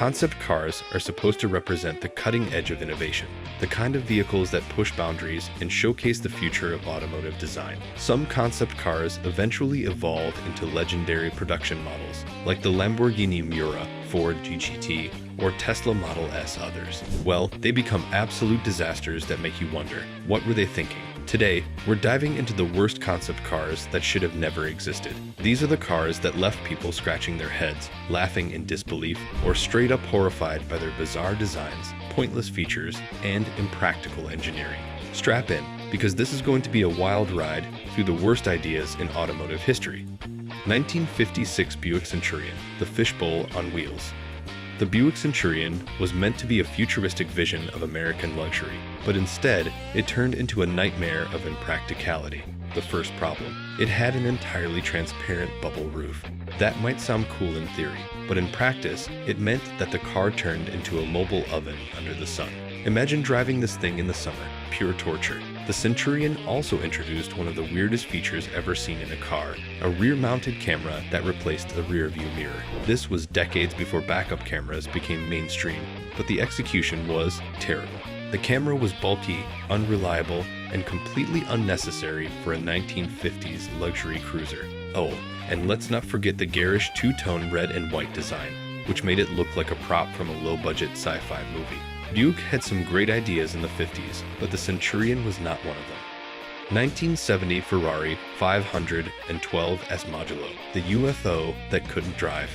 Concept cars are supposed to represent the cutting edge of innovation, the kind of vehicles that push boundaries and showcase the future of automotive design. Some concept cars eventually evolved into legendary production models, like the Lamborghini Miura, Ford GT, or Tesla Model S others. Well, they become absolute disasters that make you wonder, what were they thinking? Today, we're diving into the worst concept cars that should have never existed. These are the cars that left people scratching their heads, laughing in disbelief, or straight up horrified by their bizarre designs, pointless features, and impractical engineering. Strap in, because this is going to be a wild ride through the worst ideas in automotive history. 1956 Buick Centurion, the fishbowl on wheels. The Buick Centurion was meant to be a futuristic vision of American luxury, but instead, it turned into a nightmare of impracticality. The first problem: it had an entirely transparent bubble roof. That might sound cool in theory, but in practice, it meant that the car turned into a mobile oven under the sun. Imagine driving this thing in the summer, pure torture. The Centurion also introduced one of the weirdest features ever seen in a car, a rear-mounted camera that replaced the rear-view mirror. This was decades before backup cameras became mainstream, but the execution was terrible. The camera was bulky, unreliable, and completely unnecessary for a 1950s luxury cruiser. Oh, and let's not forget the garish two-tone red and white design, which made it look like a prop from a low-budget sci-fi movie. Buick had some great ideas in the 50s, but the Centurion was not one of them. 1970 Ferrari 512 S Modulo, the UFO that couldn't drive.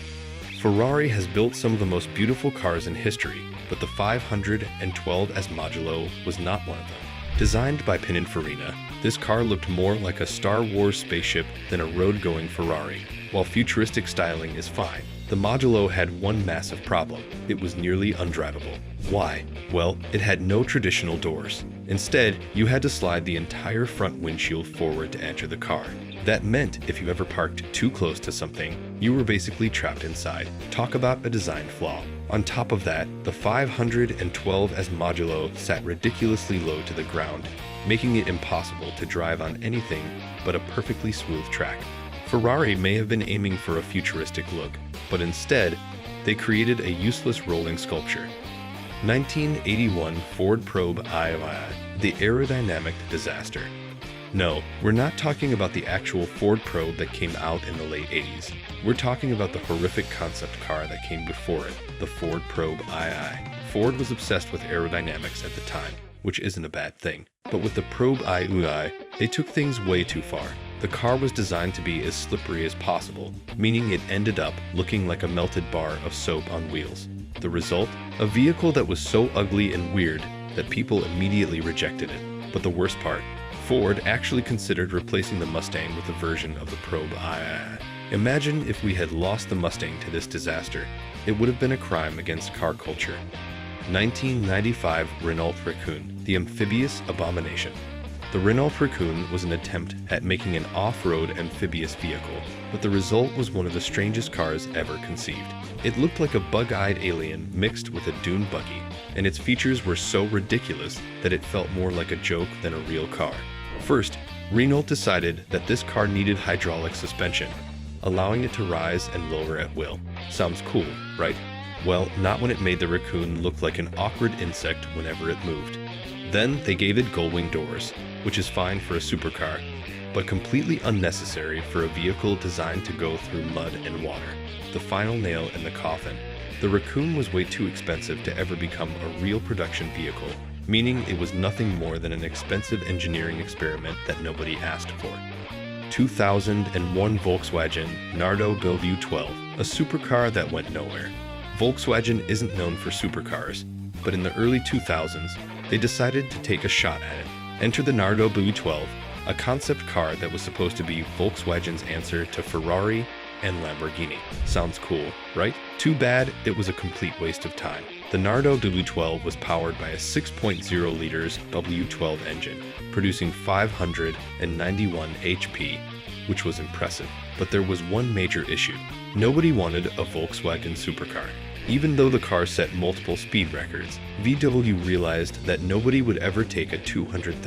Ferrari has built some of the most beautiful cars in history, but the 512 S Modulo was not one of them. Designed by Pininfarina, this car looked more like a Star Wars spaceship than a road-going Ferrari. While futuristic styling is fine, the Modulo had one massive problem: it was nearly undrivable. Why? Well, it had no traditional doors. Instead, you had to slide the entire front windshield forward to enter the car. That meant if you ever parked too close to something, you were basically trapped inside. Talk about a design flaw. On top of that, the 512 S Modulo sat ridiculously low to the ground, making it impossible to drive on anything but a perfectly smooth track. Ferrari may have been aiming for a futuristic look, but instead, they created a useless rolling sculpture. 1981 Ford Probe II, the aerodynamic disaster. No, we're not talking about the actual Ford Probe that came out in the late 80s. We're talking about the horrific concept car that came before it, the Ford Probe II. Ford was obsessed with aerodynamics at the time, which isn't a bad thing. But with the Probe II, they took things way too far. The car was designed to be as slippery as possible, meaning it ended up looking like a melted bar of soap on wheels. The result? A vehicle that was so ugly and weird that people immediately rejected it. But the worst part, Ford actually considered replacing the Mustang with a version of the Probe II. Imagine if we had lost the Mustang to this disaster. It would have been a crime against car culture. 1995 Renault Raccoon, the amphibious abomination. The Renault Raccoon was an attempt at making an off-road amphibious vehicle, but the result was one of the strangest cars ever conceived. It looked like a bug-eyed alien mixed with a dune buggy, and its features were so ridiculous that it felt more like a joke than a real car. First, Renault decided that this car needed hydraulic suspension, allowing it to rise and lower at will. Sounds cool, right? Well, not when it made the Raccoon look like an awkward insect whenever it moved. Then they gave it gull-wing doors, which is fine for a supercar, but completely unnecessary for a vehicle designed to go through mud and water. The final nail in the coffin. The Raccoon was way too expensive to ever become a real production vehicle, meaning it was nothing more than an expensive engineering experiment that nobody asked for. 2001 Volkswagen Nardo W12, a supercar that went nowhere. Volkswagen isn't known for supercars, but in the early 2000s, they decided to take a shot at it. Enter the Nardo W12, a concept car that was supposed to be Volkswagen's answer to Ferrari and Lamborghini. Sounds cool, right? Too bad it was a complete waste of time. The Nardo W12 was powered by a 6.0 liters W12 engine, producing 591 HP, which was impressive. But there was one major issue. Nobody wanted a Volkswagen supercar. Even though the car set multiple speed records, VW realized that nobody would ever take a $200,000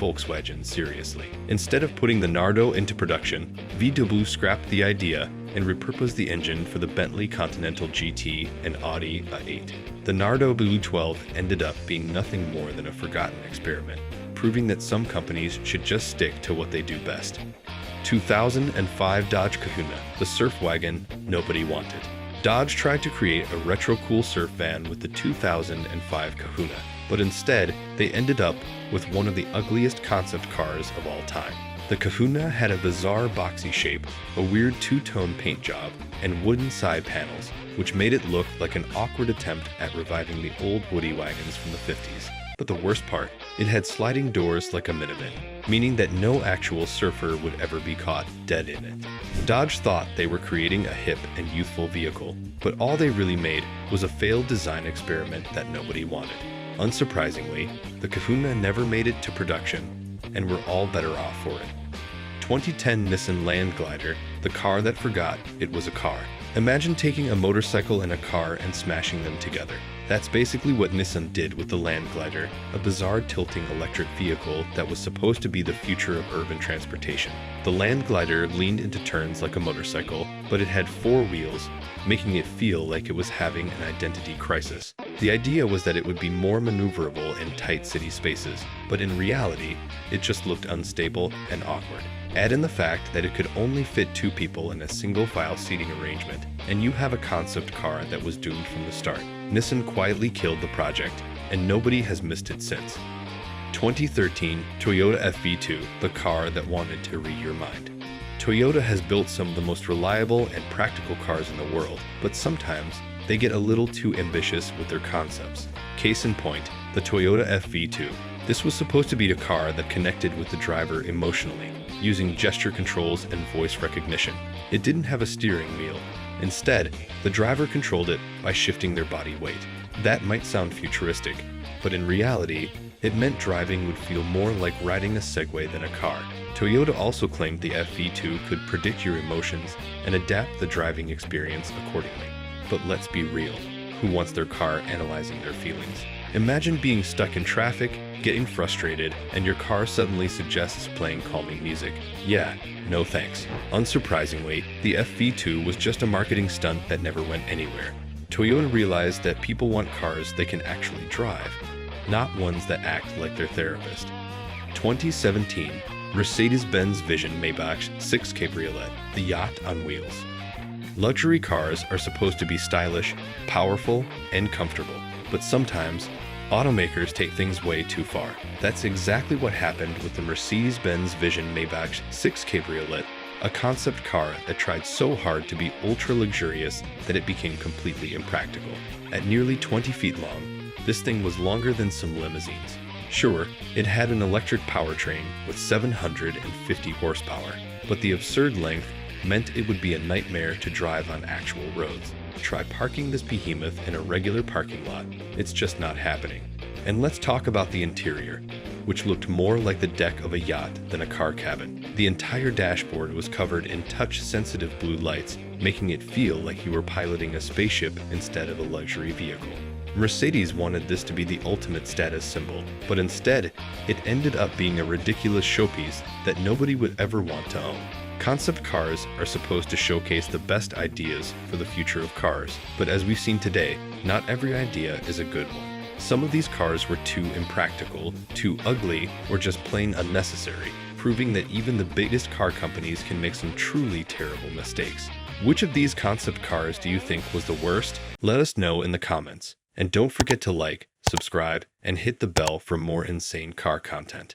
Volkswagen seriously. Instead of putting the Nardo into production, VW scrapped the idea and repurposed the engine for the Bentley Continental GT and Audi A8. The Nardo W12 ended up being nothing more than a forgotten experiment, proving that some companies should just stick to what they do best. 2005 Dodge Kahuna, the surf wagon nobody wanted. Dodge tried to create a retro-cool surf van with the 2005 Kahuna, but instead they ended up with one of the ugliest concept cars of all time. The Kahuna had a bizarre boxy shape, a weird two-tone paint job, and wooden side panels, which made it look like an awkward attempt at reviving the old woody wagons from the 50s. But the worst part, it had sliding doors like a minivan, meaning that no actual surfer would ever be caught dead in it. Dodge thought they were creating a hip and youthful vehicle, but all they really made was a failed design experiment that nobody wanted. Unsurprisingly, the Kahuna never made it to production, and we're all better off for it. 2010 Nissan Land Glider, the car that forgot it was a car. Imagine taking a motorcycle and a car and smashing them together. That's basically what Nissan did with the Land Glider, a bizarre tilting electric vehicle that was supposed to be the future of urban transportation. The Land Glider leaned into turns like a motorcycle, but it had 4 wheels, making it feel like it was having an identity crisis. The idea was that it would be more maneuverable in tight city spaces, but in reality, it just looked unstable and awkward. Add in the fact that it could only fit 2 people in a single-file seating arrangement, and you have a concept car that was doomed from the start. Nissan quietly killed the project, and nobody has missed it since. 2013 Toyota FV2, the car that wanted to read your mind. Toyota has built some of the most reliable and practical cars in the world, but sometimes they get a little too ambitious with their concepts. Case in point, the Toyota FV2. This was supposed to be a car that connected with the driver emotionally, using gesture controls and voice recognition. It didn't have a steering wheel. Instead, the driver controlled it by shifting their body weight. That might sound futuristic, but in reality, it meant driving would feel more like riding a Segway than a car. Toyota also claimed the FV2 could predict your emotions and adapt the driving experience accordingly. But let's be real, who wants their car analyzing their feelings? Imagine being stuck in traffic, getting frustrated, and your car suddenly suggests playing calming music. Yeah, no thanks. Unsurprisingly, the FV2 was just a marketing stunt that never went anywhere. Toyota realized that people want cars they can actually drive, not ones that act like their therapist. 2017, Mercedes-Benz Vision Maybach 6 Cabriolet, the yacht on wheels. Luxury cars are supposed to be stylish, powerful, and comfortable, but sometimes automakers take things way too far. That's exactly what happened with the Mercedes-Benz Vision Maybach 6 Cabriolet, a concept car that tried so hard to be ultra-luxurious that it became completely impractical. At nearly 20 feet long, this thing was longer than some limousines. Sure, it had an electric powertrain with 750 horsepower, but the absurd length meant it would be a nightmare to drive on actual roads. Try parking this behemoth in a regular parking lot. It's just not happening. And let's talk about the interior, which looked more like the deck of a yacht than a car cabin. The entire dashboard was covered in touch-sensitive blue lights, making it feel like you were piloting a spaceship instead of a luxury vehicle. Mercedes wanted this to be the ultimate status symbol, but instead, it ended up being a ridiculous showpiece that nobody would ever want to own. Concept cars are supposed to showcase the best ideas for the future of cars, but as we've seen today, not every idea is a good one. Some of these cars were too impractical, too ugly, or just plain unnecessary, proving that even the biggest car companies can make some truly terrible mistakes. Which of these concept cars do you think was the worst? Let us know in the comments. And don't forget to like, subscribe, and hit the bell for more insane car content.